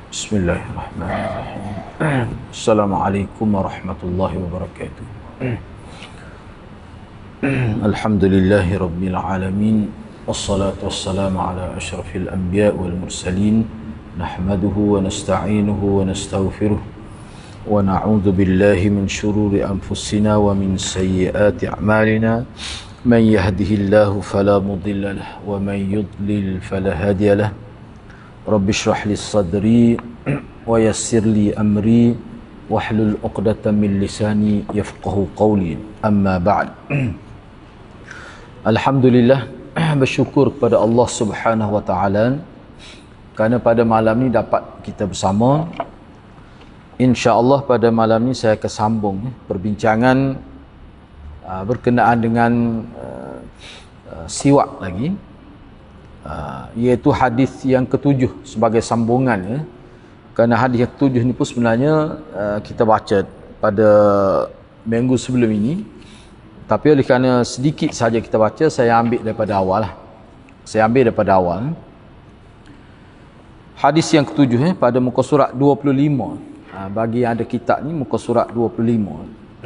Bismillahirrahmanirrahim. Assalamualaikum warahmatullahi wabarakatuh. Alhamdulillahi rabbil alamin. Wassalatu wassalamu ala asyrafil anbiya wal mursalin. Nahmaduhu wa nasta'inuhu wa nastaghfiruh. Wa na'udzu billahi min syururi anfusina wa min sayyiati a'malina. Man yahdihillahu fala mudilla lahu wa man yudlil fala hadiya lahu. Rabbi shrah li sadri wa yassir li amri wahlul 'uqdatam min lisani yafqahu qawli. Amma ba'd. Alhamdulillah, bersyukur kepada Allah Subhanahu wa taala kerana pada malam ni dapat kita bersama. Insya-Allah pada malam ni saya akan sambung perbincangan berkenaan dengan siwak lagi. Iaitu hadis yang ketujuh sebagai sambungan ya. Kerana hadis yang ketujuh ni pun sebenarnya kita baca pada minggu sebelum ini, tapi oleh kerana sedikit saja kita baca, saya ambil daripada awal lah. Hadis yang ketujuh pada muka surat 25. Bagi yang ada kitab ni, muka surat 25.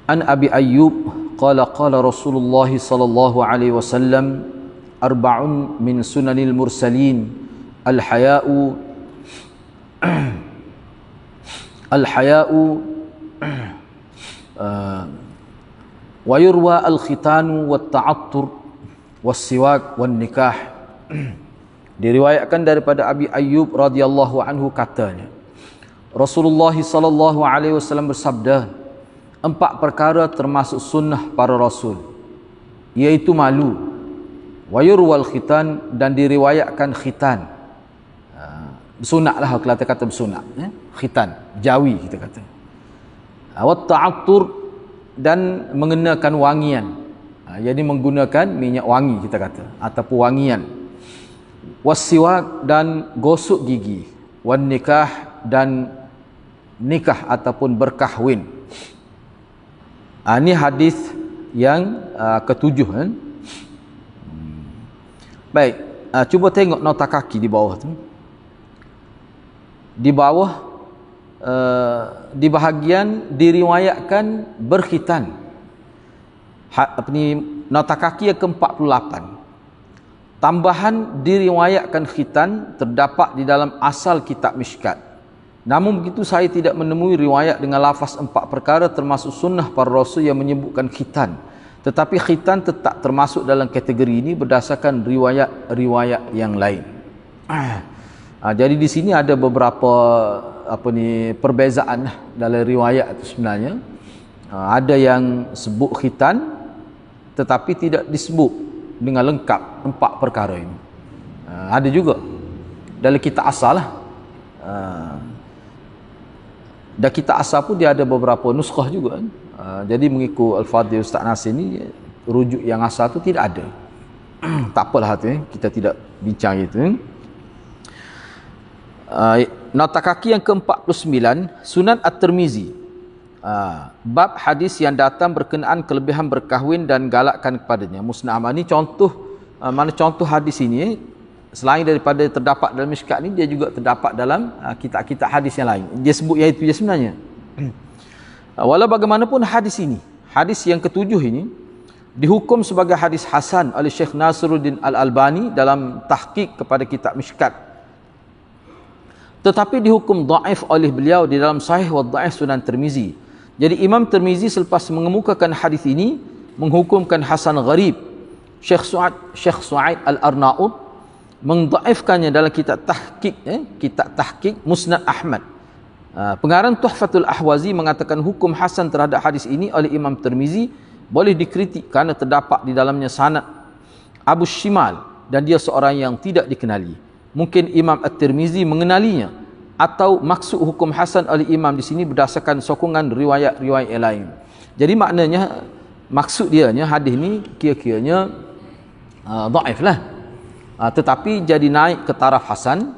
An Abi Ayyub qala qala Rasulullah sallallahu alaihi wasallam arba'un min sunanil mursalin al-haya'u wa yurwa al-khitanu wat-ta'attur was-siwak wan-nikah. Diriwayatkan daripada Abi Ayyub radhiyallahu anhu katanya, Rasulullah sallallahu alaihi wasallam bersabda, 4 perkara termasuk sunnah para rasul, iaitu malu, wayurwal khitan, dan diriwayatkan khitan. Bersunat lah, kalau kita kata bersunat, khitan, jawi kita kata. Wat ta'attur, dan mengenakan wangian. Jadi menggunakan minyak wangi kita kata, ataupun wangian. Wasiwak, dan gosok gigi. Wan nikah, dan nikah ataupun berkahwin. Ini hadis yang ketujuh kan? Baik, cuba tengok nota kaki di bawah tu. Di bawah di bahagian diriwayatkan berkhitan. Nota kaki yang ke-48. Tambahan diriwayatkan khitan terdapat di dalam asal kitab Mishkat. Namun begitu saya tidak menemui riwayat dengan lafaz 4 perkara termasuk sunnah para rasul yang menyebutkan khitan. Tetapi khitan tetap termasuk dalam kategori ini berdasarkan riwayat-riwayat yang lain. Jadi di sini ada beberapa perbezaan dalam riwayat itu sebenarnya. Ada yang sebut khitan tetapi tidak disebut dengan lengkap 4 perkara ini. Ada juga dalam kitab asal lah. Dan kitab asal pun dia ada beberapa nuskah juga kan? Jadi mengikut Al-Fadhil Ustaz Nasir ni, rujuk yang asal tu tidak ada. Tak apalah tu, kita tidak bincang itu. Nota kaki yang ke-49, Sunan At-Tirmizi. Bab hadis yang datang berkenaan kelebihan berkahwin dan galakkan kepadanya. Musnad Ahmad ni contoh, mana contoh hadis ini selain daripada terdapat dalam Mishkat ni, dia juga terdapat dalam kitab-kitab hadis yang lain. Dia sebut yang itu je sebenarnya. Walau bagaimanapun hadis ini, hadis yang ketujuh ini dihukum sebagai hadis hasan oleh Syekh Nasiruddin Al-Albani dalam tahqiq kepada kitab Mishkat. Tetapi dihukum dhaif oleh beliau di dalam Sahih wa Dhaif Sunan Tirmizi. Jadi Imam Tirmizi selepas mengemukakan hadis ini menghukumkan hasan gharib. Syekh Su'aid Al-Arnaud mendhaifkannya dalam kitab tahqiq Musnad Ahmad. Pengarang Tuhfatul Ahwazi mengatakan hukum hasan terhadap hadis ini oleh Imam Tirmizi boleh dikritik kerana terdapat di dalamnya sanad Abu Shimal dan dia seorang yang tidak dikenali. Mungkin Imam At-Tirmizi mengenalinya, atau maksud hukum hasan oleh imam di sini berdasarkan sokongan riwayat-riwayat yang lain. Jadi maknanya maksud dia hadis ni kira-kiranya dhaif lah. Tetapi jadi naik ke taraf hasan.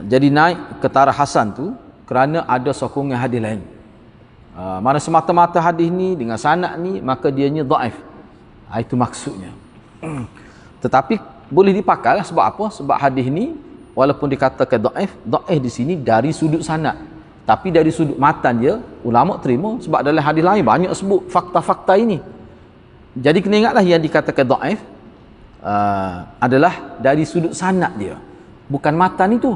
Jadi naik ke taraf hasan tu kerana ada sokongan hadis lain. Mana semata-mata hadis ni dengan sanad ni, maka dianya dhaif. Itu maksudnya. Tetapi boleh dipakai lah. Sebab apa? Sebab hadis ni walaupun dikatakan dhaif di sini dari sudut sanad, tapi dari sudut matan dia ulama terima, sebab dalam hadis lain banyak sebut fakta-fakta ini. Jadi kena ingatlah yang dikatakan dhaif adalah dari sudut sanad dia, bukan matan itu.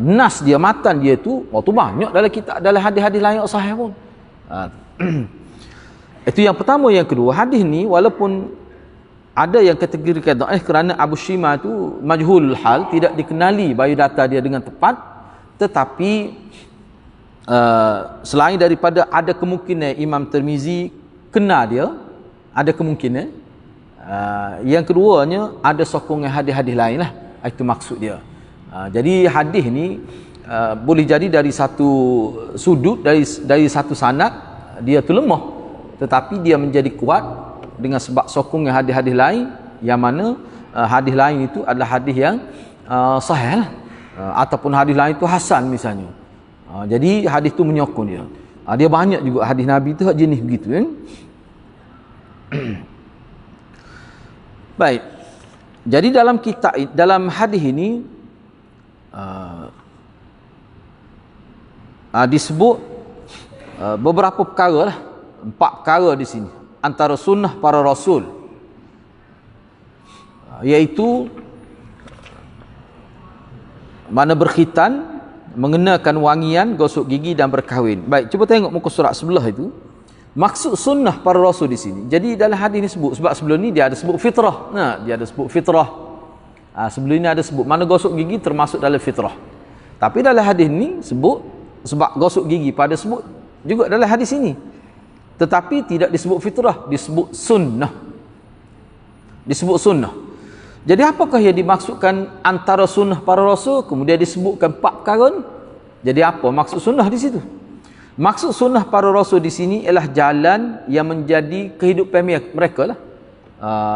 Nas dia, matan dia tu banyak dalam kitab, dalam hadis-hadis lain yang sahih pun. Itu yang pertama. Yang kedua, hadis ni walaupun ada yang kategorikan dhaif kerana Abu Shima tu majhulul hal, tidak dikenali biodata dia dengan tepat, tetapi selain daripada ada kemungkinan Imam Tirmizi kena dia, ada kemungkinan, yang keduanya ada sokongan hadis-hadis lain lah. Itu maksud dia. Jadi hadis ni boleh jadi dari satu sudut, dari satu sanad dia tu lemah, tetapi dia menjadi kuat dengan sebab sokongan hadis-hadis lain, yang mana hadis lain itu adalah hadis yang sahih lah. Ataupun hadis lain itu hasan misalnya. Jadi hadis tu menyokong dia. Dia banyak juga hadis Nabi tu jenis begitu kan. Baik. Jadi dalam kitab, dalam hadis ini disebut beberapa perkara lah, 4 perkara di sini antara sunnah para rasul, iaitu mana berkhitan, mengenakan wangian, gosok gigi dan berkahwin. Baik, cuba tengok muka surat sebelah itu. Maksud sunnah para rasul di sini. Jadi dalam hadis ni sebut, sebab sebelum ni dia ada sebut fitrah. Dia ada sebut fitrah. Sebelum ni ada sebut mana gosok gigi termasuk dalam fitrah. Tapi dalam hadis ni sebut sebab gosok gigi pada sebut juga dalam hadis ini. Tetapi tidak disebut fitrah, disebut sunnah. Disebut sunnah. Jadi apakah yang dimaksudkan antara sunnah para rasul, kemudian disebutkan 4 perkara ni? Jadi apa maksud sunnah di situ? Maksud sunnah para rasul di sini ialah jalan yang menjadi kehidupan mereka lah.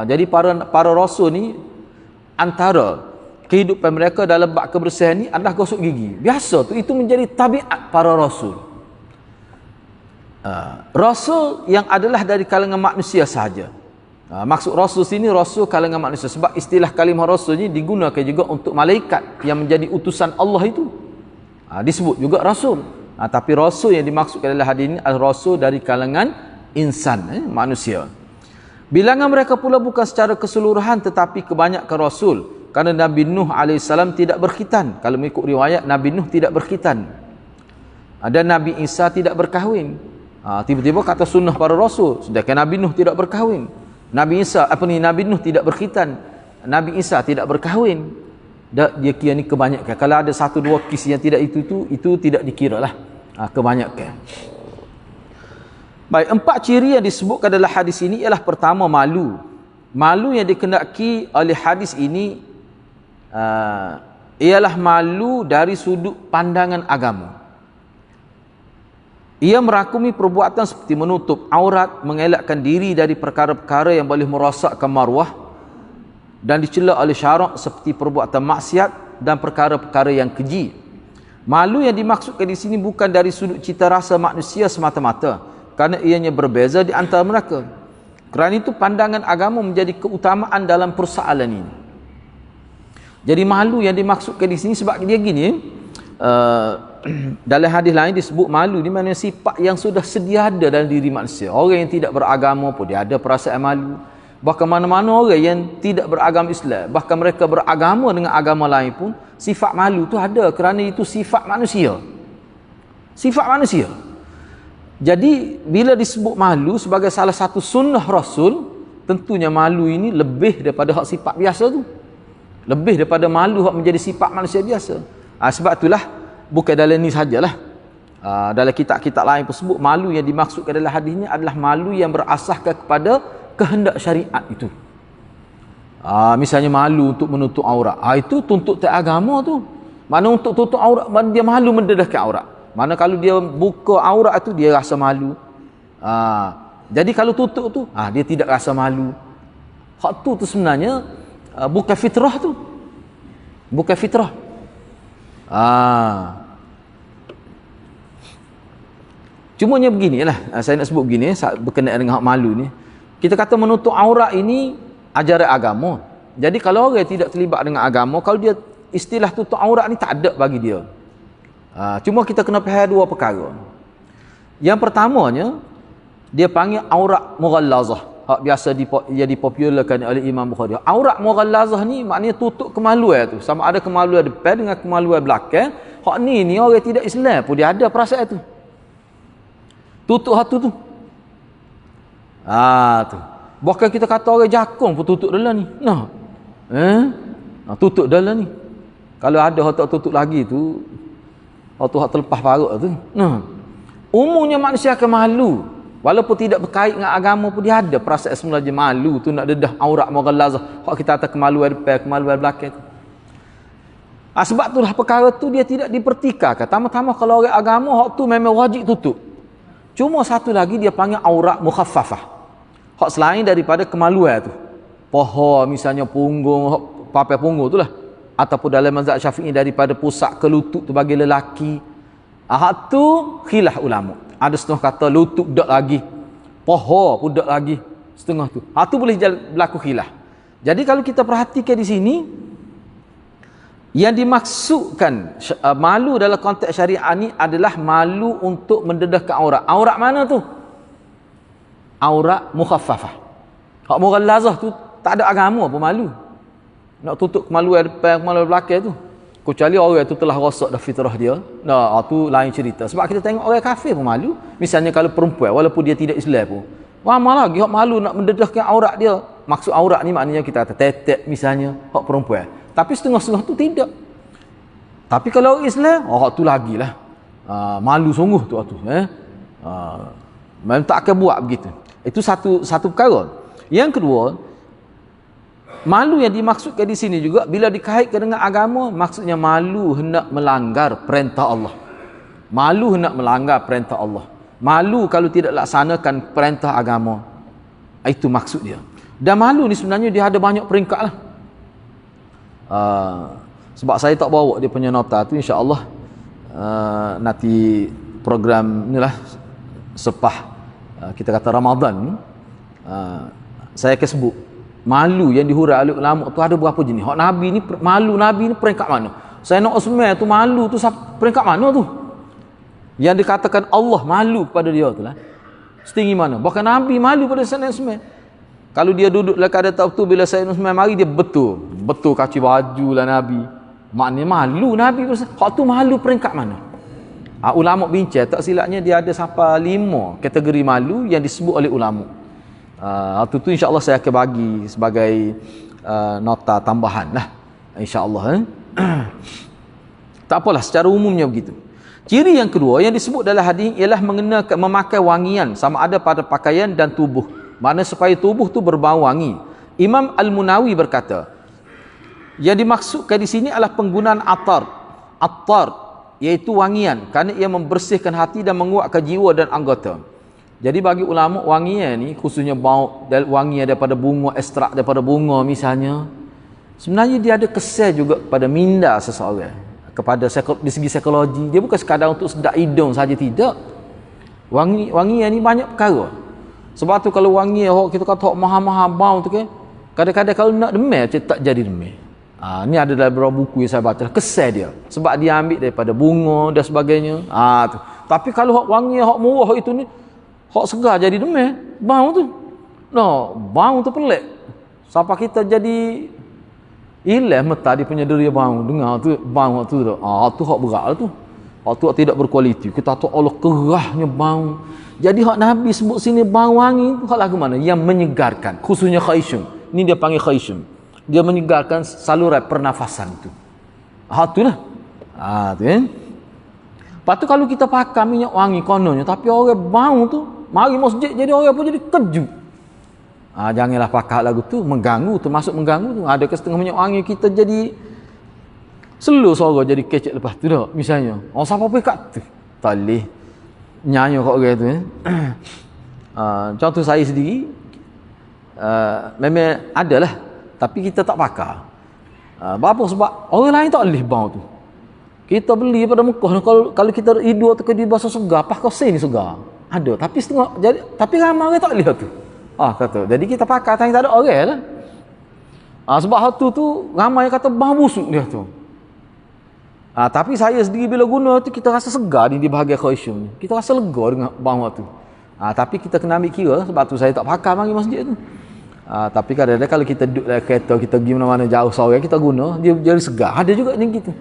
Jadi para rasul ni antara kehidupan mereka dalam bab kebersihan ni adalah gosok gigi. Biasa tu, itu menjadi tabiat para rasul. Rasul yang adalah dari kalangan manusia sahaja. Maksud rasul sini rasul kalangan manusia, sebab istilah kalimah rasul ni digunakan juga untuk malaikat yang menjadi utusan Allah itu. Disebut juga rasul. Tapi rasul yang dimaksudkan dalam hadis ini adalah rasul dari kalangan insan, manusia. Bilangan mereka pula bukan secara keseluruhan tetapi kebanyakan rasul, kerana Nabi Nuh AS tidak berkhitan. Kalau mengikut riwayat, Nabi Nuh tidak berkhitan, dan Nabi Isa tidak berkahwin. Tiba-tiba kata sunnah para rasul, sedangkan Nabi Nuh tidak berkahwin. Nabi Nuh tidak berkhitan, Nabi Isa tidak berkahwin. Dia kira ni kebanyakan. Kalau ada 1-2 kes yang tidak itu tidak dikira lah kebanyakan. Baik, 4 ciri yang disebutkan dalam hadis ini ialah pertama, malu. Malu yang dikendaki oleh hadis ini ialah malu dari sudut pandangan agama. Ia merakumi perbuatan seperti menutup aurat, mengelakkan diri dari perkara-perkara yang boleh merosakkan maruah dan dicela oleh syarak seperti perbuatan maksiat dan perkara-perkara yang keji. Malu yang dimaksudkan di sini bukan dari sudut cita rasa manusia semata-mata, kerana ianya berbeza di antara mereka. Kerana itu pandangan agama menjadi keutamaan dalam persoalan ini. Jadi malu yang dimaksudkan di sini sebab dia gini, dalam hadis lain disebut malu di mana sifat yang sudah sedia ada dalam diri manusia. Orang yang tidak beragama pun dia ada perasaan malu. Bahkan mana-mana orang yang tidak beragama Islam, bahkan mereka beragama dengan agama lain pun, sifat malu tu ada, kerana itu sifat manusia. Sifat manusia. Jadi bila disebut malu sebagai salah satu sunnah Rasul, tentunya malu ini lebih daripada hak sifat biasa tu. Lebih daripada malu hak menjadi sifat manusia biasa. Sebab itulah bukan dalam ni sajalah. Dalam kitab-kitab lain pun sebut malu yang dimaksudkan dalam hadis ini adalah malu yang berasaskan kepada kehendak syariat itu. Misalnya malu untuk menutup aurat. Itu tuntut agama tu. Mana untuk tutup aurat, dia malu mendedahkan aurat. Mana kalau dia buka aurat tu dia rasa malu. Jadi kalau tutup tu, dia tidak rasa malu. Hak tu sebenarnya bukan fitrah tu. Bukan fitrah. Cumanya beginilah, saya nak sebut begini berkenaan dengan hak malu ni. Kita kata menutup aurat ini ajaran agama. Jadi kalau orang tidak terlibat dengan agama, kalau dia istilah tutup aurat ni tak ada bagi dia. Cuma kita kena faham dua perkara. Yang pertamanya, dia panggil aurat mughallazah. Hak biasa dia dipopularkan oleh Imam Bukhari. Aurat mughallazah ni maknanya tutup kemaluan tu. Sama ada kemaluan depan dengan kemaluan belakang. Hak ni orang tidak Islam pun dia ada perasaan tu. Tutup hatu tu. Tu. Bahkan kita kata orang jakung pun tutup dalam ni. Tutup dalam ni. Kalau ada hak tak tutup lagi tu, hak terlepas parut tu. Umumnya manusia akan malu. Walaupun tidak berkait dengan agama pun dia ada perasaan semula je malu tu nak dedah aurat mughallazah. Hak kita kata kemaluan depan, kemaluan belakang tu. Sebab itulah perkara tu dia tidak dipertikaikan. Tama-tama kalau orang agama hak tu memang wajib tutup. Cuma satu lagi dia panggil aurat mukhaffafah. Hak selain daripada kemaluan tu. Paha misalnya punggung, hak papai punggung tu lah. Ataupun dalam mazhab Syafi'i daripada pusat ke lutut tu bagi lelaki. Hak tu khilaf ulama. Ada setengah kata lutut dak lagi. Paha pun dak lagi. Setengah tu. Hak tu boleh berlaku khilaf. Jadi kalau kita perhatikan di sini, yang dimaksudkan malu dalam konteks syariah ni adalah malu untuk mendedahkan aurat. Aurat mana tu? Aurat mukhaffafah. Hak mughallazah tu tak ada agama pun malu. Nak tutup kemaluan depan, kemaluan belakang tu. Kecuali orang tu telah rosak dah fitrah dia. Tu lain cerita. Sebab kita tengok orang kafir pun malu. Misalnya kalau perempuan walaupun dia tidak Islam pun. Lama lagi hak malu nak mendedahkan aurat dia. Maksud aurat ni maknanya kita kata tetek misalnya hak perempuan. Tapi setengah-setengah tu tidak. Tapi kalau orang Islam, tu lagilah. Malu sungguh tu. Memang tak akan buat begitu. Itu satu perkara. Yang kedua, malu yang dimaksudkan di sini juga bila dikaitkan dengan agama, maksudnya malu hendak melanggar perintah Allah. Malu hendak melanggar perintah Allah. Malu kalau tidak laksanakan perintah agama. Itu maksud dia. Dan malu ni sebenarnya dia ada banyak peringkat lah. Sebab saya tak bawa dia punya nota tu, insya-Allah nanti program inilah sepah kita kata Ramadan, saya akan sebut malu yang dihurai oleh ulama tu ada berapa jenis. Hak Nabi ni, malu Nabi ni peringkat mana? Sayyidina Uthman tu malu tu peringkat mana tu? Yang dikatakan Allah malu kepada dia tu lah. Setinggi mana? Bahkan Nabi malu pada Sayyidina Uthman. Kalau dia duduk dalam keadaan tu, bila Sayyidina Uthman mari dia betul kaci baju lah Nabi. Maknanya malu Nabi. Hak tu malu peringkat mana? Ulama bincang, tak silapnya dia ada sampai 5 kategori malu yang disebut oleh ulama. Itu insya-Allah saya akan bagi sebagai nota tambahan lah, insya-Allah. Tak apalah, secara umumnya begitu. Ciri yang kedua yang disebut dalam hadis ialah mengenakan memakai wangian sama ada pada pakaian dan tubuh. Mana supaya tubuh tu berbau wangi. Imam Al-Munawi berkata, yang dimaksudkan di sini adalah penggunaan attar, iaitu wangian, kerana ia membersihkan hati dan menguatkan jiwa dan anggota. Jadi bagi ulama, wangian ni khususnya bau wangian daripada bunga, ekstrak daripada bunga misalnya, sebenarnya dia ada kesan juga pada minda seseorang, kepada di segi psikologi. Dia bukan sekadar untuk sedap hidung saja, tidak. Wangian ni banyak perkara. Sebab tu kalau wangian kita kata maha-maha bau tu kan, kadang-kadang kalau nak demam tak jadi demam. Ni ada dalam beberapa buku yang saya baca, kesan dia sebab dia ambil daripada bunga dan sebagainya. Tu. Tapi kalau hak wangian hak murah itu ni, hak segar jadi demam, bau tu. Bau tu pelik. Sampai kita jadi hilang mata dia punya deria bau. Dengar tu bau tu. Tu hak berat lah tu. Hak tu tidak berkualiti. Kita tahu Allah kerahnya bau. Jadi hak Nabi sebut sini bau wangi tu hak lagu mana? Yang menyegarkan, khususnya khaishum. Ni dia panggil khaishum. Dia menyegarkan saluran pernafasan tu. Tu lah. Tu kan. Lepas tu kalau kita pakai minyak wangi kononnya, tapi orang bau tu mari masjid jadi orang pun jadi kejut. Janganlah pakai lagu tu, mengganggu, termasuk mengganggu tu. Ada setengah minyak wangi kita jadi selu suara jadi kecek lepas tu dah misalnya. Siapa pergi kat tu? Tak boleh nyanyi kat orang tu. Contoh saya sendiri, memang adalah, tapi kita tak pakai. Apa sebab orang lain tak boleh bau tu. Kita beli pada Mekah, kalau kita hidup atau di bahasa segar, pakai sen ni segar. Ada, tapi setengah jadi, tapi ramai orang tak boleh tu. Kata. Jadi kita pakai tak ada orang lah. Sebab hal tu ramai kata bau busuk dia tu. Tapi saya sendiri bila guna tu kita rasa segar di bahagian khaysyum ni. Kita rasa lega dengan bau tu. Tapi kita kena ambil kira sebab tu saya tak pakai mari masjid tu. Tapi kadang-kadang kalau kita duduk dalam kereta, kita pergi mana-mana jauh sore, kita guna, dia jadi segar. Ada juga macam gitu.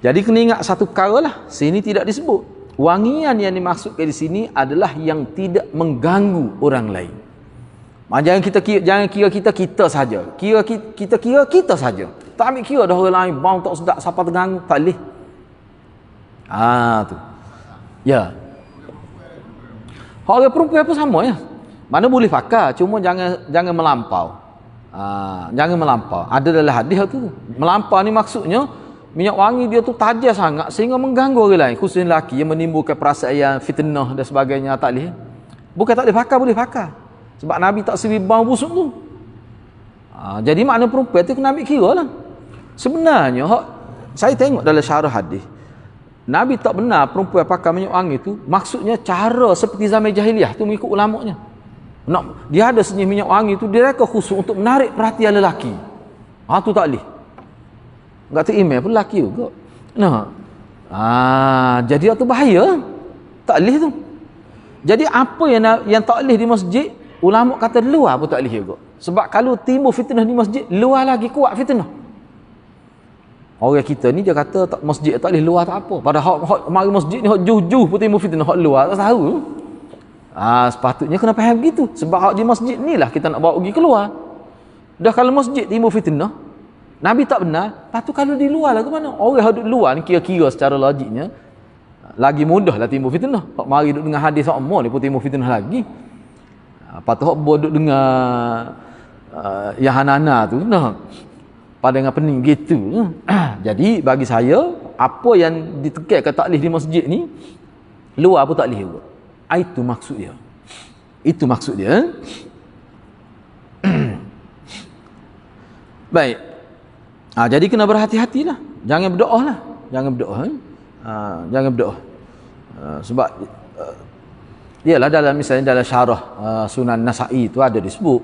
Jadi kena ingat satu perkara lah, sini tidak disebut. Wangian yang dimaksudkan di sini adalah yang tidak mengganggu orang lain. Jangan kira kita saja. Kita saja. Tak ambil kira dah orang lain bau tak sedap, siapa terganggu, tak boleh. Tu. Ya. Orang perempuan pun sama ya. Mana boleh pakai, cuma jangan melampau. Jangan melampau. Ada dalam hadis tu. Melampau ni maksudnya minyak wangi dia tu tajam sangat sehingga mengganggu orang lain, khususnya lelaki yang menimbulkan perasaan fitnah dan sebagainya, tak boleh. Bukan tak boleh pakai, boleh pakai. Sebab Nabi tak seri bau busuk tu. Jadi makna perempuan tu kena ambil kira lah. Sebenarnya saya tengok dalam syarah hadis, Nabi tak benar perempuan pakai minyak wangi tu maksudnya cara seperti zaman jahiliah tu mengikut ulamanya. Dia ada sejenis minyak wangi tu dia reka khusus untuk menarik perhatian lelaki. Tu tak boleh. Enggak email pun lelaki juga. Jadi itu bahaya. Tak boleh tu. Jadi apa yang tak boleh di masjid, ulama kata luar pun tak boleh juga. Sebab kalau timbul fitnah di masjid, luar lagi kuat fitnah. Orang kita ni dia kata tak, masjid tak boleh, luar tak apa. Padahal hak mari masjid ni hak juh-juh pun timbul fitnah, hak luar tak tahu. Sepatutnya kena faham begitu. Sebab hak di masjid ni lah kita nak bawa pergi keluar. Dah kalau masjid timbul fitnah, Nabi tak benar, lepas tu kalau di luar lah ke mana? Orang yang duduk luar ni kira-kira secara logiknya lagi mudah lah timbul fitnah. Hak mari duduk dengan hadis sama ni pun timbul fitnah lagi. Lepas tu hak duduk dengan yang hanana tu pada dengan pening gitu. Jadi bagi saya apa yang ditekankan tak boleh di masjid ni, luar pun tak boleh juga. Itu maksud dia. Itu maksud dia. Baik. Jadi kena berhati-hatilah. Jangan berdoa lah. Jangan berdoa. Jangan berdoa. Sebab iyalah dalam misalnya dalam syarah Sunan Nasa'i tu ada disebut.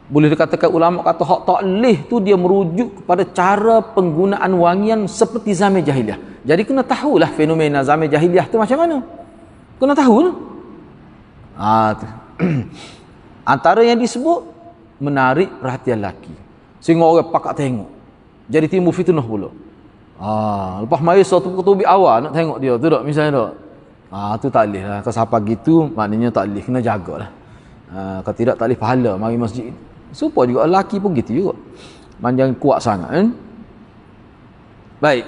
Boleh dikatakan ulama kata hak taklih tu dia merujuk kepada cara penggunaan wangian seperti zaman jahiliah. Jadi kena tahulah fenomena zaman jahiliah tu macam mana. Kena tahu lah. Antara yang disebut menarik perhatian lelaki. Sehingga orang pakak tengok. Jadi timbul fitnah pula. Lepas mari suatu ketubi awal nak tengok dia tu tak misalnya tak. Tu tak boleh lah. Kalau siapa gitu maknanya tak boleh, kena jagalah. Kalau tidak tak boleh pahala mari masjid. Supaya juga lelaki pun gitu juga. Jangan kuat sangat kan. Baik.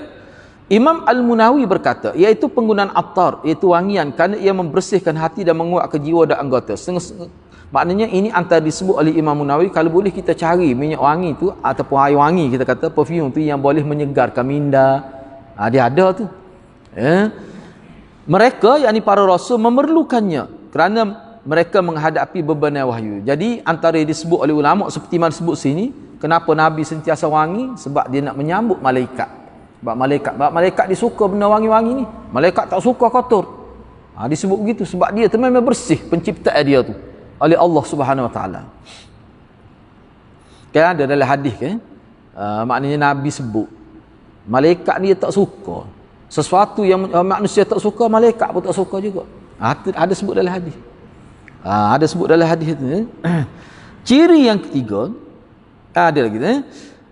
Imam Al-Munawi berkata, iaitu penggunaan attar, iaitu wangian, kerana ia membersihkan hati dan menguatkan jiwa dan anggota. Maknanya ini antara disebut oleh Imam Munawi, kalau boleh kita cari minyak wangi tu ataupun air wangi, kita kata perfume tu yang boleh menyegarkan minda. Dia ada tu. Mereka, yakni para rasul, memerlukannya kerana mereka menghadapi beban wahyu. Jadi antara yang disebut oleh ulama seperti mana disebut sini, kenapa Nabi sentiasa wangi? Sebab dia nak menyambut malaikat. Sebab malaikat dia suka benda wangi-wangi ni. Malaikat tak suka kotor. Disebut begitu sebab dia tu memang bersih penciptaan dia tu oleh Allah Subhanahu Wa Taala. Kan ada dalam hadis kan, maknanya Nabi sebut malaikat dia tak suka sesuatu yang manusia tak suka, malaikat pun tak suka juga. Ada sebut dalam hadis. Ada sebut dalam hadis itu. Ciri yang ketiga ada lagi.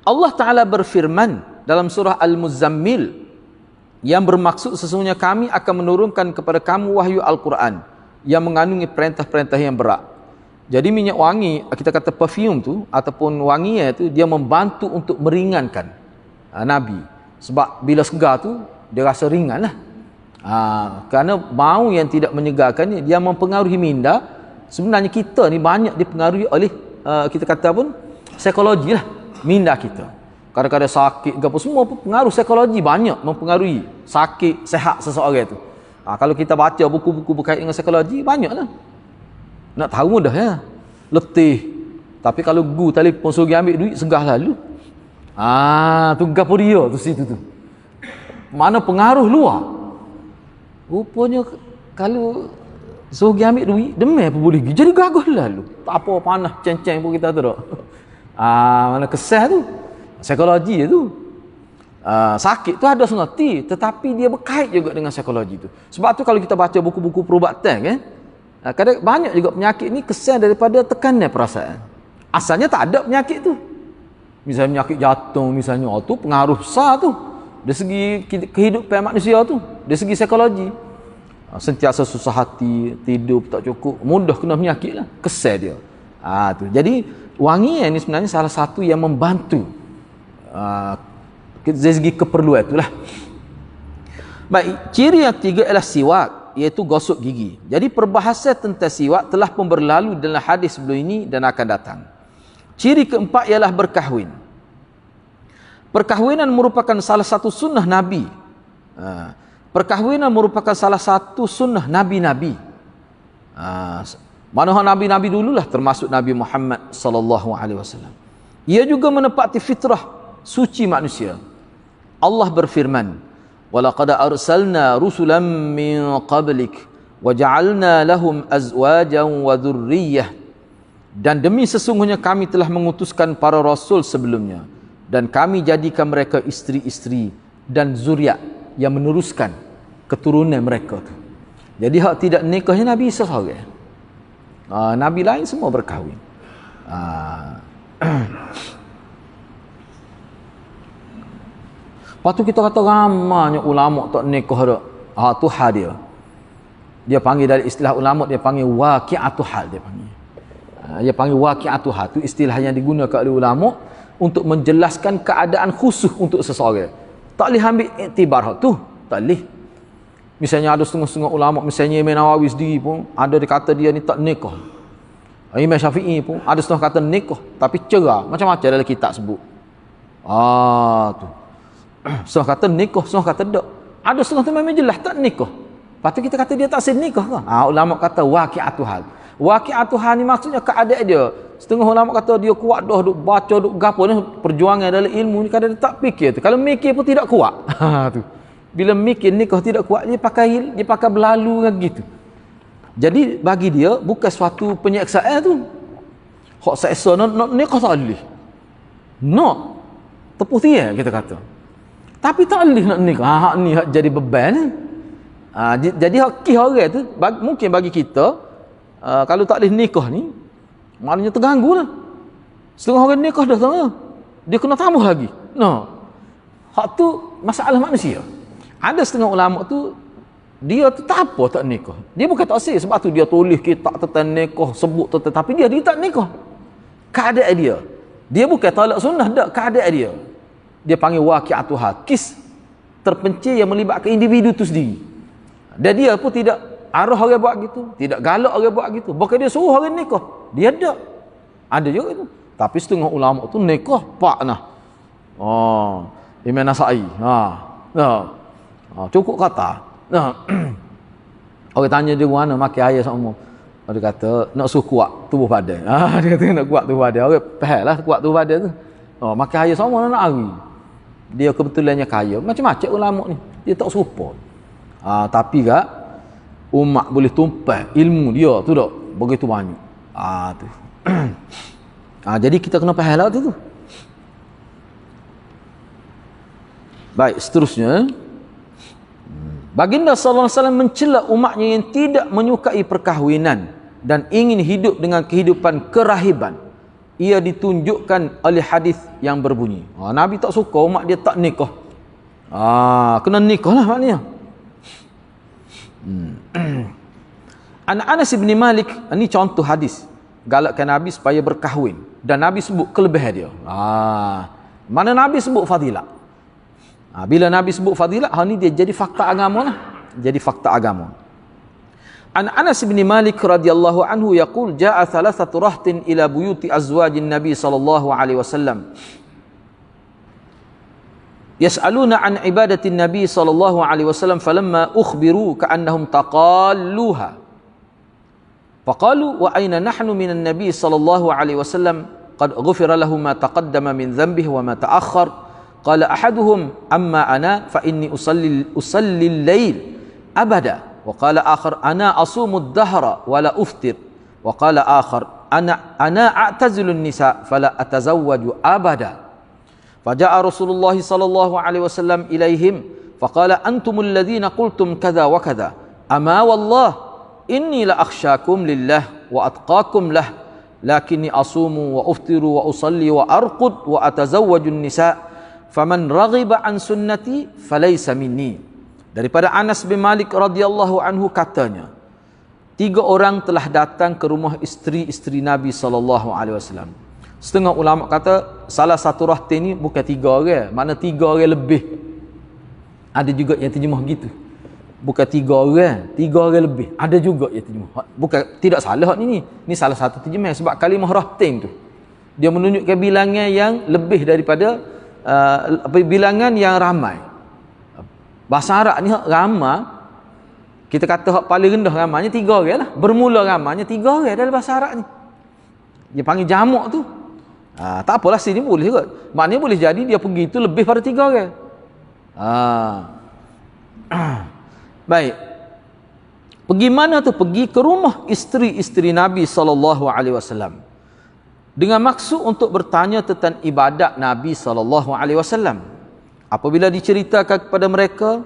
Allah Taala berfirman dalam surah Al-Muzammil yang bermaksud sesungguhnya kami akan menurunkan kepada kamu wahyu Al-Quran yang mengandungi perintah-perintah yang berat. Jadi minyak wangi, kita kata perfume tu ataupun wanginya tu, dia membantu untuk meringankan Nabi. Sebab bila segar tu dia rasa ringan lah. Kerana bau yang tidak menyegarkan ni, dia mempengaruhi minda. Sebenarnya kita ni banyak dipengaruhi oleh kita kata pun psikologi lah minda kita. Kadang-kadang sakit ke apa, semua pengaruh psikologi banyak mempengaruhi sakit sehat seseorang tu. Kalau kita baca buku-buku berkait dengan psikologi, banyaklah. Nak tahu mudah ya. Letih. Tapi kalau telefon suruh ambil duit, segah lalu. Tu gapo dia tu situ tu. Mana pengaruh luar. Rupanya kalau suruh ambil duit, demam apa boleh pergi. Jadi gagah lalu. Tak apa panah ceng-ceng pun kita tu tak. Mana kesah tu? Psikologi tu. Sakit tu ada sengerti, tetapi dia berkait juga dengan psikologi tu. Sebab tu kalau kita baca buku-buku perubatan kan, kadang banyak juga penyakit ni kesan daripada tekanan perasaan. Asalnya tak ada penyakit tu. Misalnya penyakit jantung misalnya, tu pengaruh besar tu. Dari segi kehidupan manusia tu, dari segi psikologi. Sentiasa susah hati, tidur tak cukup, mudah kena penyakit lah, kesan dia. Tu. Jadi wangian ni sebenarnya salah satu yang membantu dari segi keperluan itulah. Baik, ciri yang ketiga ialah siwak, iaitu gosok gigi. Jadi perbahasan tentang siwak telah pun berlalu dalam hadis sebelum ini dan akan datang. Ciri keempat ialah berkahwin. Perkahwinan merupakan salah satu sunnah Nabi. Perkahwinan merupakan salah satu sunnah Nabi-Nabi. Mana Nabi-Nabi dululah, termasuk Nabi Muhammad sallallahu alaihi wasallam. Ia juga menepati fitrah suci manusia. Allah berfirman, "Walaqad arsalna rusulan min qablik wa ja'alna lahum azwajan wa dhurriyyah." Dan demi sesungguhnya kami telah mengutuskan para rasul sebelumnya dan kami jadikan mereka isteri-isteri dan zuriat yang meneruskan keturunan mereka tu. Jadi hak tidak nikahnya Nabi Isa seorang. Nabi lain semua berkahwin. Lepas tu kita kata ramanya ulama tak nikah dak. Tu hal dia. Dia panggil dari istilah ulama, dia panggil waqi'atu hal, dia panggil. Dia panggil waqi'atu hal. Tu istilah yang digunakan oleh ulama untuk menjelaskan keadaan khusus untuk seseorang. Tak boleh ambil iktibar hal tu, tak boleh. Misalnya ada setengah-setengah ulama, misalnya Imam Nawawi sendiri pun ada dikata dia ni tak nikah. Imam Syafi'i pun ada setengah kata nikah tapi cerai, macam-macam dalam kitab sebut. Tu. Setengah kata nikah, setengah kata tak. Ada setengah tu memang jelas tak nikah. Lepas tu kita kata dia tak sah nikah ke? Ulama kata waqi'atu hal. Waqi'atu hal ni maksudnya keadaan dia. Setengah ulama kata dia kuat dah, duk baca, duk gapo ni, perjuangan dalam ilmu ni kadang dia tak fikir tu. Kalau mikir pun tidak kuat. Tu. Bila mikir nikah tidak kuat, dia pakai berlalu kan gitu. Jadi bagi dia bukan suatu penyeksaan tu. Hak seksa nak nikah tak boleh. Nak tepuh tiang kita kata. Tapi tak boleh nak nikah. Hak ni hak jadi beban ni. Jadi hak kih orang tu mungkin bagi kita kalau tak boleh nikah ni maknanya terganggu lah. Setengah orang nikah dah tengah. Dia kena tambah lagi. Hak tu masalah manusia. Ada setengah ulama tu dia tu tak apa tak nikah. Dia bukan tak sih sebab tu dia tulis kitab tentang nikah, sebut tetapi dia tak nikah. Keadaan dia. Dia bukan talak sunnah dak, keadaan dia. Dia panggil waqi'atu hal. Kes terpencil yang melibatkan individu tu sendiri. Dan dia pun tidak arah orang buat gitu, tidak galak orang buat gitu. Bukan dia suruh orang nikah. Dia tak. Ada juga tu. Tapi setengah ulama tu nikah pak nah. Imam Nasai. Cukup kata. Orang tanya dia mana makan air sama. Dia kata nak suruh kuat tubuh badan. Dia kata nak kuat tubuh badan. Orang faham lah kuat tubuh badan tu. Makan air sama nak hari. Dia kebetulannya kaya. Macam-macam ulama ni. Dia tak serupa. Tapi kak umat boleh tumpah ilmu dia tu tak begitu banyak. Tu. Jadi kita kena faham lah tu. Baik, seterusnya. Baginda sallallahu alaihi wasallam mencela umatnya yang tidak menyukai perkahwinan dan ingin hidup dengan kehidupan kerahiban. Ia ditunjukkan oleh hadis yang berbunyi, Nabi tak suka umat dia tak nikah. Kena nikah lah maknanya. Anas bin Malik, ini contoh hadis galakkan Nabi supaya berkahwin dan Nabi sebut kelebihan dia. Mana Nabi sebut fadilat. Bila Nabi sebut fadilat, ni dia jadi fakta agama lah. Jadi fakta agama. Anas bin Malik radhiyallahu anhu yaqul jaa thalathatu rahtin ila buyuti azwajin Nabi sallallahu alaihi wasallam yas'aluna an ibadatin Nabi sallallahu alaihi wasallam falamma ukhbiru ka'annahum taqalluha faqalu wa ayna nahnu minan Nabi sallallahu alaihi wasallam qad ghufira lahu ma taqaddama min dhanbihi wa ma ta'akhkhar. Qala ahaduhum amma ana fa inni usalli al-lail abada wa qala akhar ana asumu ad-dahra wa la uftir wa qala akhar ana a'tazilun nisa fala atazawwaju abada. Faja'a Rasulullah sallallahu alaihi wasallam ilaihim faqala antumul ladzina qultum kadza wa kadza. Ama wallah inni la akhsyakum lillah wa atqakum lah. Lakinni asumu wa uftiru wa usalli wa arqud wa atazawwajun nisa. Faman raghiba an sunnati falaysa minni. Daripada Anas bin Malik radhiyallahu anhu katanya, 3 orang telah datang ke rumah isteri-isteri Nabi sallallahu alaihi wasallam. Setengah ulama kata salah satu rahti ni bukan 3 orang, mana 3 orang lebih. Ada juga yang terjemah gitu. Bukan 3 orang, 3 orang lebih. Ada juga yang terjemah. Bukan tidak salah ni. Ni salah satu terjemah sebab kalimah rahtin tu dia menunjukkan bilangan yang lebih daripada bilangan yang ramai. Bahasa Arab ni ramai, kita kata hak paling rendah ramanya 3 orang lah. Bermula ramanya 3 orang dalam bahasa Arab ni. Dia panggil jamak tu. Tak apalah, sini boleh juga. Maknanya boleh jadi dia pergi tu lebih pada 3 orang. Baik. Pergi mana tu? Pergi ke rumah isteri-isteri Nabi SAW. Dengan maksud untuk bertanya tentang ibadat Nabi SAW. Apabila diceritakan kepada mereka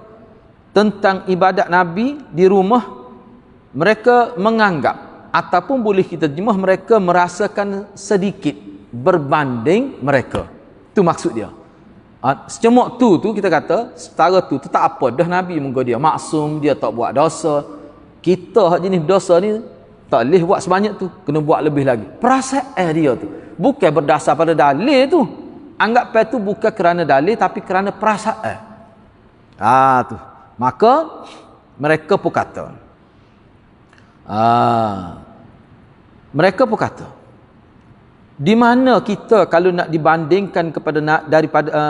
tentang ibadat Nabi di rumah, mereka menganggap, ataupun boleh kita terjemah, mereka merasakan sedikit berbanding mereka. Itu maksud dia. Secemak tu kita kata, setara tu tak apa dah, Nabi moga dia maksum, dia tak buat dosa. Kita hak jenis dosa ni tak boleh buat sebanyak tu, kena buat lebih lagi. Perasaan dia tu bukan berdasar pada dalil tu. Anggap tu bukan kerana dalil tapi kerana perasaan. Tu. Maka mereka pun kata, di mana kita kalau nak dibandingkan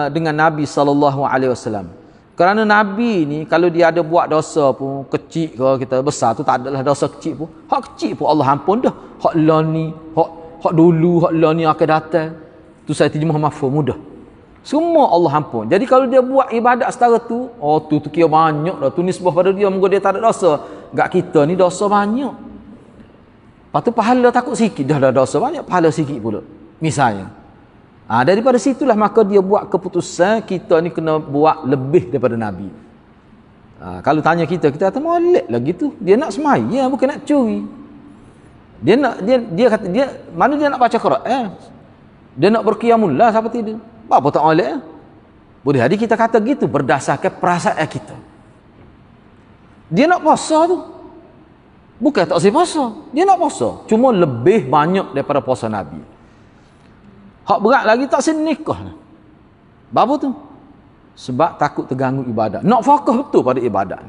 dengan Nabi SAW. Kerana Nabi ni kalau dia ada buat dosa pun kecil ke kita besar tu tak adalah dosa kecil pun. Hak kecil pun Allah ampun dah. Hak lah ni, hak dulu, hak lah ni akan datang. Tu saya terjemah mafhum mudah. Semua Allah ampun. Jadi kalau dia buat ibadat setara tu, tu kira banyak dah. Tu nisbah pada dia, moga dia tak ada dosa. Gak kita ni dosa banyak. Lepas tu pahala takut sikit, dah ada dosa banyak, pahala sikit pula. Misalnya. Daripada situlah maka dia buat keputusan kita ni kena buat lebih daripada Nabi. Kalau tanya kita kata molek lagi tu. Dia nak semaya, bukan nak curi. Dia kata mana dia nak baca Quran? Dia nak berqiyamul lah, siapa tidak? Apa tak molek? Boleh jadi kita kata gitu berdasarkan perasaan kita. Dia nak puasa tu bukan tak boleh puasa, dia nak puasa, cuma lebih banyak daripada puasa Nabi. Hak berat lagi tak boleh nikah. Apa tu? Sebab takut terganggu ibadat. Nak fokus betul pada ibadat.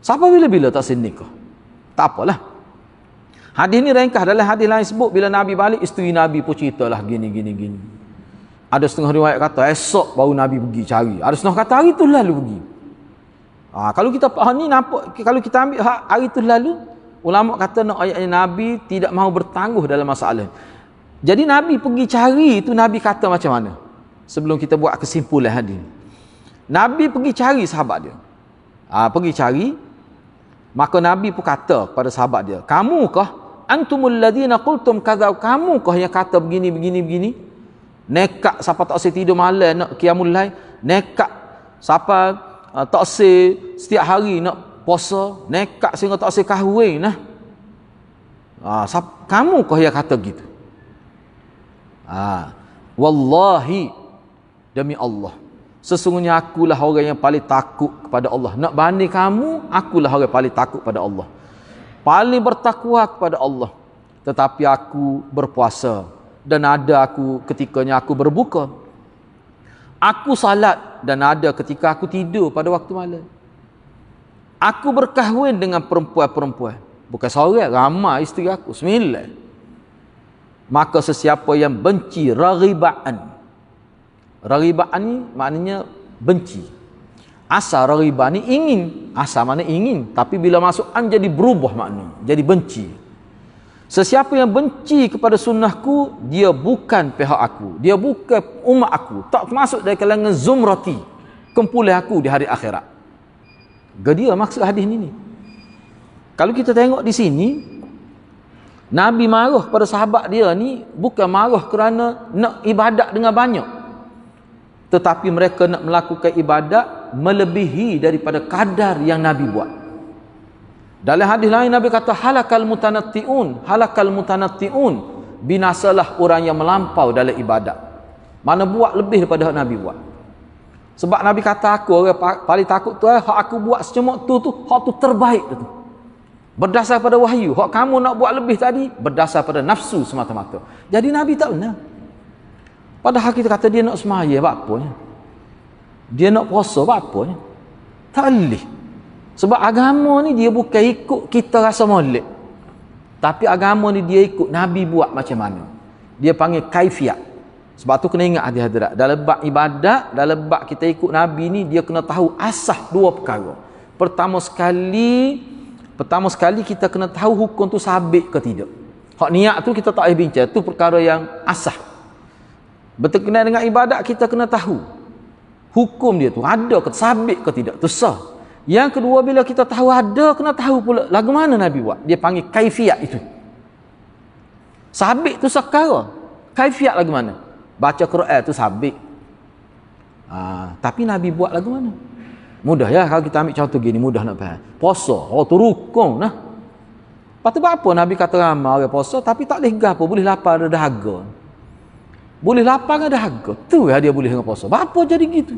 Siapa bila-bila tak boleh nikah? Tak apalah. Hadis ni ringkas. Dalam hadis lain sebut bila Nabi balik, isteri Nabi pun ceritalah gini. Ada setengah riwayat kata esok baru Nabi pergi cari. Ada setengah kata hari tu lalu pergi. Kalau kita ni nampak, kalau kita ambil hari tu lalu, ulama kata nak ayatnya Nabi tidak mahu bertangguh dalam masalah. Jadi Nabi pergi cari itu, Nabi kata macam mana? Sebelum kita buat kesimpulan hadis. Nabi pergi cari sahabat dia. Pergi cari, maka Nabi pun kata kepada sahabat dia, kamukah antumul ladzina qultum kadza, kamukah yang kata begini? Nekat siapa tak boleh tidur malam nak qiyamul lail, nekat siapa tak boleh setiap hari nak puasa, nekat sehingga tak boleh kahwin nah. Kamukah yang kata gitu? Wallahi, demi Allah, sesungguhnya akulah orang yang paling takut kepada Allah. Nak banding kamu, akulah orang yang paling takut pada Allah, paling bertakwa kepada Allah. Tetapi aku berpuasa dan ada aku ketikanya aku berbuka. Aku salat dan ada ketika aku tidur pada waktu malam. Aku berkahwin dengan perempuan-perempuan, bukan seorang, ramai isteri aku, 9. Maka sesiapa yang benci raghibaan ni maknanya benci. Asal raghibah ni ingin, asal mana ingin, tapi bila masuk an jadi berubah makna, jadi benci. Sesiapa yang benci kepada sunnahku, dia bukan pihak aku, dia bukan umat aku, tak termasuk dari kalangan zumrati, kumpulan aku di hari akhirat. Dia maksud hadis ni. Kalau kita tengok di sini, Nabi marah pada sahabat dia ni bukan marah kerana nak ibadat dengan banyak, tetapi mereka nak melakukan ibadat melebihi daripada kadar yang Nabi buat. Dalam hadis lain Nabi kata halakal mutanatti'un, binasalah orang yang melampau dalam ibadat. Mana buat lebih daripada Nabi buat. Sebab Nabi kata aku orang paling takut tu hak aku buat secemok tu hak tu terbaik tu. Berdasar pada wahyu. Hak kamu nak buat lebih tadi berdasar pada nafsu semata-mata. Jadi Nabi tak benar. Padahal kita kata dia nak semaya, apa apanya? Dia nak puasa, apa apanya? Tak boleh. Sebab agama ni dia bukan ikut kita rasa molek. Tapi agama ni dia ikut Nabi buat macam mana. Dia panggil kaifiat. Sebab tu kena ingat hadirat. Dalam bab ibadat, dalam bab kita ikut Nabi ni, dia kena tahu asas dua perkara. Pertama sekali kita kena tahu hukum tu sabit ke tidak. Hak niat tu kita tak boleh bincang. Tu perkara yang asas. Berkenaan dengan ibadat kita kena tahu hukum dia tu ada ke sabit ke tidak, tu sah. Yang kedua, bila kita tahu ada, kena tahu pula lagu mana Nabi buat. Dia panggil kaifiat itu. Sabit tu sekara, kaifiat lagu mana. Baca Quran tu sabit. Tapi Nabi buat lagu mana. Mudah ya kalau kita ambil contoh gini, mudah nak faham. Puasa, tu rukun nah. Lepas tu apa Nabi kata ramai orang puasa tapi tak boleh gapo, boleh lapar ada dahaga. Boleh lapar ada dahaga. Tu ya dia boleh dengan puasa. Apa jadi gitu?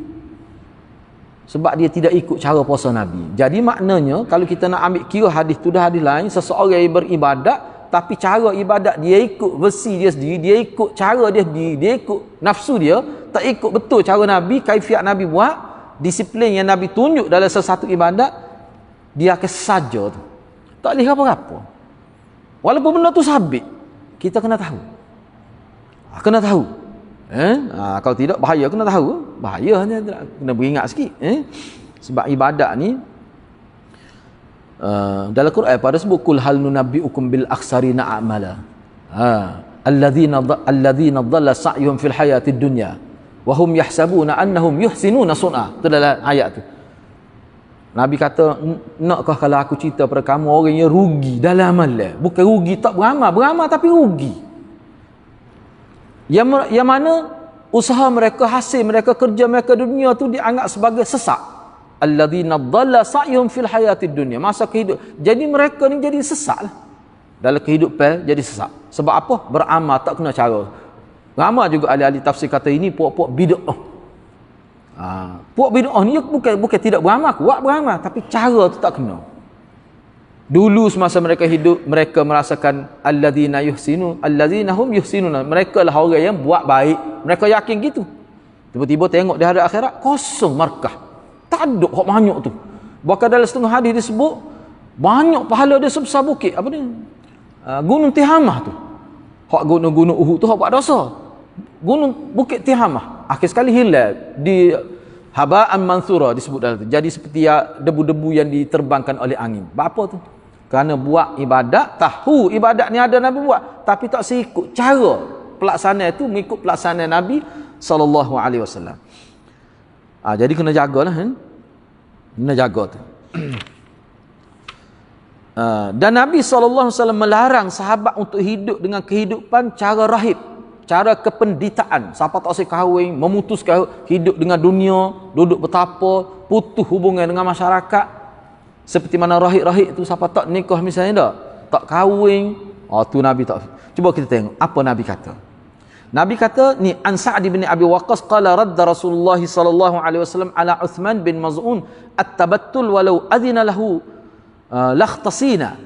Sebab dia tidak ikut cara puasa Nabi. Jadi maknanya kalau kita nak ambil kira hadis tu dah hadis lain, seseorang yang beribadat tapi cara ibadat dia ikut versi dia sendiri, dia ikut cara dia sendiri, dia ikut nafsu dia, tak ikut betul cara Nabi, kaifiat Nabi buat, disiplin yang Nabi tunjuk dalam sesuatu ibadat, dia akan saja tu. Tak boleh apa-apa. Walaupun benda tu sabit, kita kena tahu. Kena tahu. Kalau tidak bahaya, kena tahu. Bahaya hanya kena beringat sikit. Sebab ibadat ni dalam Quran pada sebut kul hal nunabbiukum bil akhsarina a'mala. Alladzina dhalla sa'yuhum fil hayatid dunya wa hum yahsabuna annahum yuhsinuna sun'a. Itu dalam ayat tu. Nabi kata, nakkah kalau aku cerita pada kamu orang yang rugi dalam amalan? Bukan rugi tak beramal tapi rugi. Yang mana usaha mereka, hasil mereka, kerja mereka dunia tu dianggap sebagai sesat. Alladzina dhalla sa'yuhum fil hayatid dunya. Masa kehidupan. Jadi mereka ni jadi sesat lah. Dalam kehidupan jadi sesat. Sebab apa? Beramal tak kena cara. Ramai juga ahli-ahli tafsir kata ini puak-puak bid'ah. Puak bid'ah ni bukan tidak beramal, kuat beramal tapi cara tu tak kena. Dulu semasa mereka hidup, mereka merasakan alladzina hum yuhsinuna. Mereka lah orang yang buat baik. Mereka yakin gitu. Tiba-tiba tengok di hari akhirat kosong markah. Tak ada hak banyak tu. Bahkan dalam setengah hadis disebut banyak pahala dia sebesar bukit apa ni? Gunung Tihamah tu. Hak gunung Uhud tu hak buat dosa. Bukit Tihamah akhir sekali hilang di haba'an mansura disebut dalam tu. Jadi seperti debu-debu yang diterbangkan oleh angin. Apa tu? Kerana buat ibadat, tahu ibadat ni ada Nabi buat, tapi tak seikut cara pelaksanaan itu mengikut pelaksanaan Nabi sallallahu alaihi wasallam. Jadi kena jagalah kena jaga tu. Dan Nabi sallallahu alaihi wasallam melarang sahabat untuk hidup dengan kehidupan cara rahib, cara kependitaan. Siapa tak usah kahwin, memutuskan hidup dengan dunia, duduk bertapa, putus hubungan dengan masyarakat. Seperti mana rahib-rahib tu, siapa tak nikah misalnya tak kahwin, tu Nabi tak. Cuba kita tengok apa Nabi kata. Nabi kata ni an Sa'd bin Abi Waqqas qala radda Rasulullah sallallahu alaihi wasallam ala Uthman bin Maz'un at-tabattul walau adina lahu lakhtasina.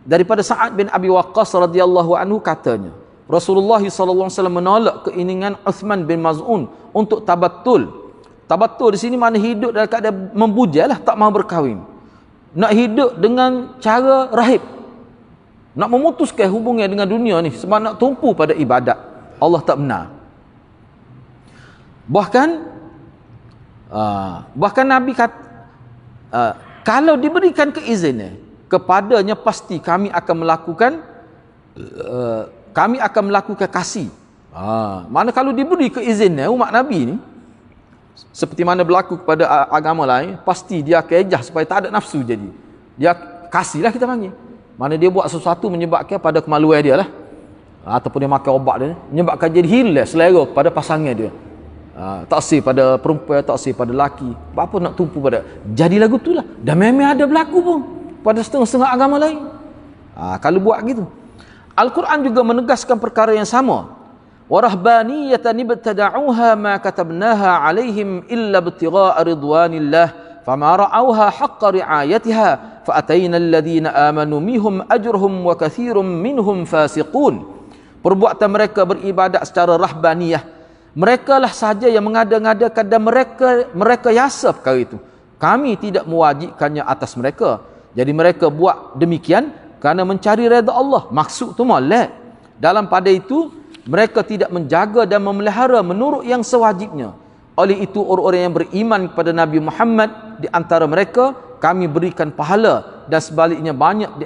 Daripada Sa'ad bin Abi Waqqas radhiyallahu anhu katanya, Rasulullah sallallahu alaihi wasallam menolak keinginan Uthman bin Maz'un untuk tabattul. Tabattul di sini makna hidup dalam keadaan membujalah, tak mahu berkahwin. Nak hidup dengan cara rahib. Nak memutuskan hubungan dengan dunia ni sebab nak tumpu pada ibadat. Allah tak benar. Bahkan Nabi kata kalau diberikan keizinan kepadanya pasti kami akan melakukan kasih. Mana kalau diberi keizinan umat Nabi ni seperti mana berlaku kepada agama lain, pasti dia akan ejah supaya tak ada nafsu jadi. Dia kasihlah kita panggil. Mana dia buat sesuatu menyebabkan pada kemaluan dia lah. Ataupun dia makan ubat dia, menyebabkan jadi hilang selera pada pasangan dia. Taksir pada perempuan, taksir pada lelaki. Apa nak tumpu pada. Jadi lagu tu lah. Dan memang ada berlaku pun pada setengah-setengah agama lain. Kalau buat gitu. Al-Quran juga menegaskan perkara yang sama. Warahbaniyatan ibtada'uha ma katabnaha alaihim illa ibtigha'a ridwanillah fama ra'awha haqqa ri'ayatiha fa'atayna alladhina amanu minhum ajruhum wa kathirun minhum fasiqun. Perbuatan mereka beribadat secara rahbaniyah. Mereka lah saja yang mengada-ngadakan dan mereka yasa perkara itu. Kami tidak mewajibkannya atas mereka. Jadi mereka buat demikian kerana mencari redha Allah. Maksud tu molek. Dalam pada itu mereka tidak menjaga dan memelihara menurut yang sewajibnya. Oleh itu orang-orang yang beriman kepada Nabi Muhammad di antara mereka kami berikan pahala, dan sebaliknya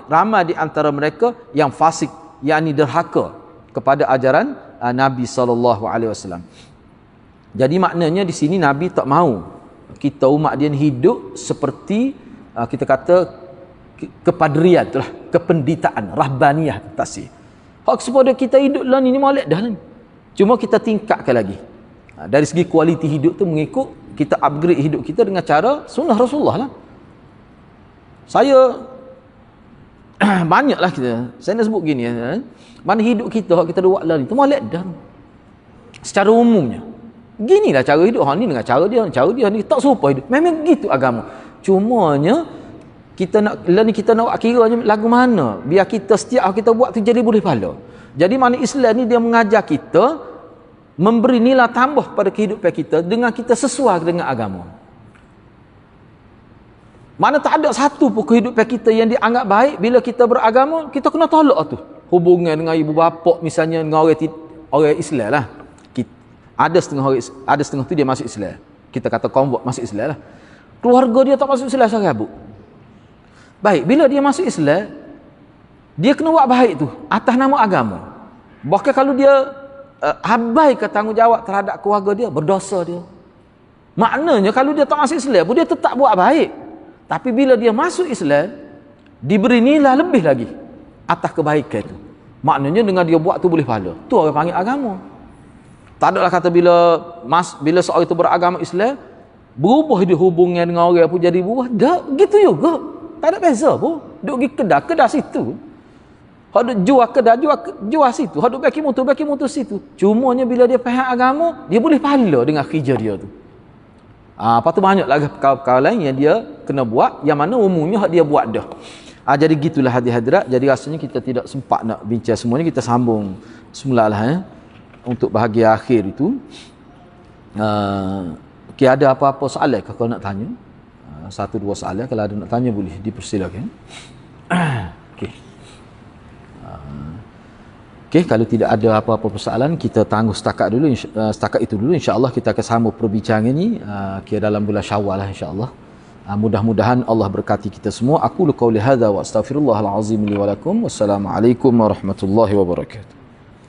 ramai di antara mereka yang fasik, yakni derhaka kepada ajaran Nabi SAW. Jadi maknanya di sini Nabi tak mahu kita umat dia hidup seperti kita kata kepadrian, kependitaan, rahbaniyah taksir. Hak supaya kita hidup lah ni molek dah ni. Cuma kita tingkatkan lagi. Dari segi kualiti hidup tu mengikut kita upgrade hidup kita dengan cara sunnah Rasulullah lah. Saya banyaklah kita. Saya nak sebut gini mana hidup kita hak kita buat lah ni tu molek dah. Secara umumnya. Ginilah cara hidup hang ni dengan cara dia ni tak serupa hidup. Memang gitu agama. Cumanya kita nak buat kiranya lagu mana biar kita setiap kita buat tu jadi boleh pahala. Jadi mana Islam ni dia mengajar kita memberi nilai tambah pada kehidupan kita dengan kita sesuai dengan agama. Mana tak ada satu pun kehidupan kita yang dianggap baik bila kita beragama, kita kena tolak tu. Hubungan dengan ibu bapa misalnya dengan orang Islam lah. Ada setengah tu dia masuk Islam. Kita kata convert masuk Islam lah. Keluarga dia tak masuk Islam sangat bu. Baik, bila dia masuk Islam, dia kena buat baik tu atas nama agama. Bahkan kalau dia abaikan tanggungjawab terhadap keluarga dia, berdosa dia. Maknanya kalau dia tak masuk Islam pun dia tetap buat baik. Tapi bila dia masuk Islam, diberi nilai lebih lagi atas kebaikan itu. Maknanya dengan dia buat tu boleh pahala. Tu orang panggil agama. Tak adalah kata bila seorang itu beragama Islam, berubah dia hubungan dengan orang pun jadi berubah. Tak, gitu juga. Tak ada beza pun. Duk pergi kedai situ. Hak duk jual kedai, jual situ. Hak duk bagi motor situ. Cumanya bila dia faham agama, dia boleh pahala dengan kerja dia tu. Lepas tu banyak lagi perkara-perkara lain yang dia kena buat, yang mana umumnya hak dia buat dah. Jadi gitulah hadirat. Jadi rasanya kita tidak sempat nak bincang semuanya. Kita sambung semula lah untuk bahagian akhir itu. Okay, ada apa-apa soalan ke kalau nak tanya? Satu dua soalan kalau ada nak tanya boleh dipersilakan. Okey. Okey, kalau tidak ada apa-apa persoalan kita tangguh setakat itu dulu. Insya-Allah kita akan sambung perbincangan ini dalam bulan Syawal lah insya-Allah. Mudah-mudahan Allah berkati kita semua. Aku qauli hadza wa astaghfirullahal azim li wa lakum. Wassalamualaikum warahmatullahi wabarakatuh.